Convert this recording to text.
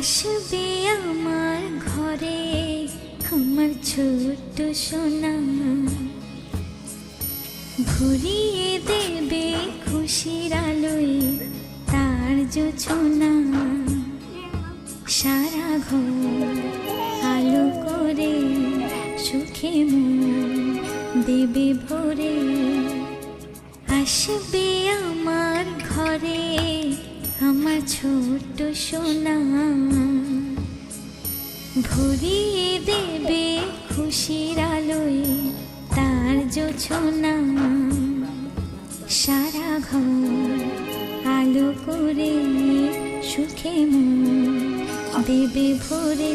আসবে আমার ঘরে আমার ছোট্ট সোনা, ভরিয়ে দেবে খুশির আলোয় তার জোছনা। সারা ঘর আলো করে সুখে মন দেবে ভরে। আসবে আমার ঘরে আমার ছোট্ট সোনা, ভরিয়ে দেবে খুশির আলোয় তার জোছনা। সারা ঘর আলো করে সুখে মন দেবে ভরে।